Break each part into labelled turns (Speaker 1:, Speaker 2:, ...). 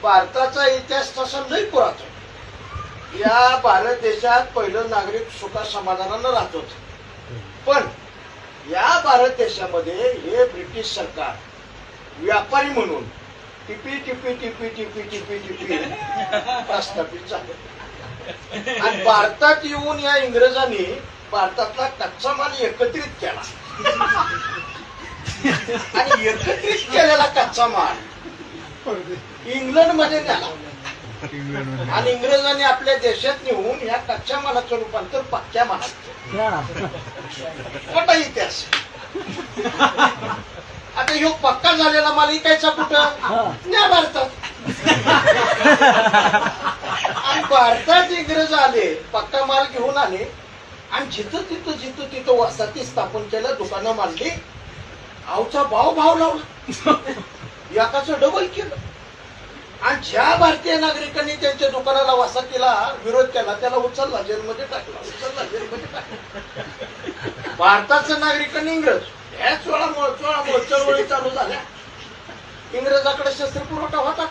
Speaker 1: भारताचा इतिहास तसा लई पुरातन. या भारत देशात पहिलं नागरिक सुखा समाधानानं राहत होत. पण या भारत देशामध्ये हे ब्रिटिश सरकार व्यापारी म्हणून टिपी टिपी टिपी टिपी टिपी टिपी प्रस्थापित झाले. आणि भारतात येऊन या इंग्रजांनी भारतातला कच्चा माल एकत्रित केला आणि एकत्रित केलेला कच्चा माल इंग्लंड मध्ये नेला आणि इंग्रजांनी आपल्या देशात नेऊन या कच्च्या मालाचं रूपांतर पक्क्या मालात. मोठा इतिहास. आता ह्यो पक्का झालेला माल इकायचा कुठं? न्या भारतात. आणि भारतात इंग्रज आले, पक्का माल घेऊन आले आणि जिथं तिथं वसाहती स्थापन केलं, दुकानं मांडली, आवचा भाव लावला, एकाचं डबल केलं. आणि ज्या भारतीय नागरिकांनी त्यांच्या दुकानाला वसाहतीला विरोध केला त्याला उचलला, जेलमध्ये टाकला. भारताच्या नागरिकांनी इंग्रज या चोळामुळे चळवळी चालू झाल्या. इंग्रजाकडे शस्त्र पुरवठा होताच.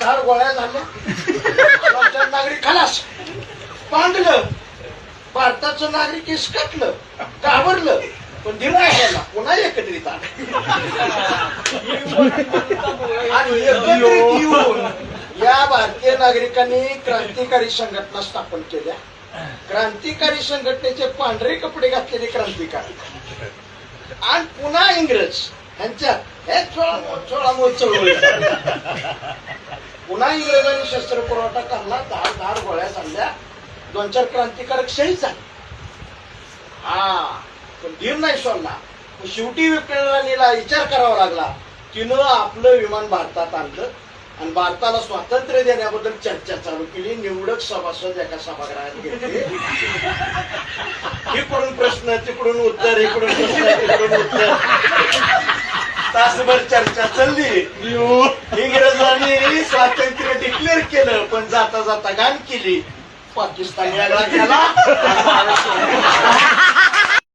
Speaker 1: धाड गोळ्या झाल्या. नागरिक खलास. पांगलं. भारताचं नागरिक इसकटलं, घाबरलं, पण निर्णय घ्यायला पुन्हा एकत्रित आलं. आणि एकत्रित येऊन या भारतीय नागरिकांनी क्रांतिकारी संघटना स्थापन केल्या. क्रांतिकारी संघटनेचे पांढरे कपडे घातलेले क्रांतिकारी आणि पुन्हा इंग्रज यांच्यात हे चोळामोळ चळवळी. पुन्हा इंग्रजांनी शस्त्र पुरवठा करला, धाड गोळ्या चालल्या, 2-4 क्रांतिकारक शहीद झाले. पण धीर नाही सोडला. शेवटी विक्रांतीला विचार करावा लागला. तिनं आपलं विमान भारतात आणलं आणि भारताला स्वातंत्र्य देण्याबद्दल चर्चा चालू केली. निवडक सभासद एका सभागृहात घेतले. इकडून प्रश्न, तिकडून उत्तर, इकडून प्रश्न, तिकडून उत्तर. तासभर चर्चा चालली. इंग्रजांनी स्वातंत्र्य डिक्लेअर केलं, पण जाता जाता घाण केली. पाकिस्तान वेगळा केला.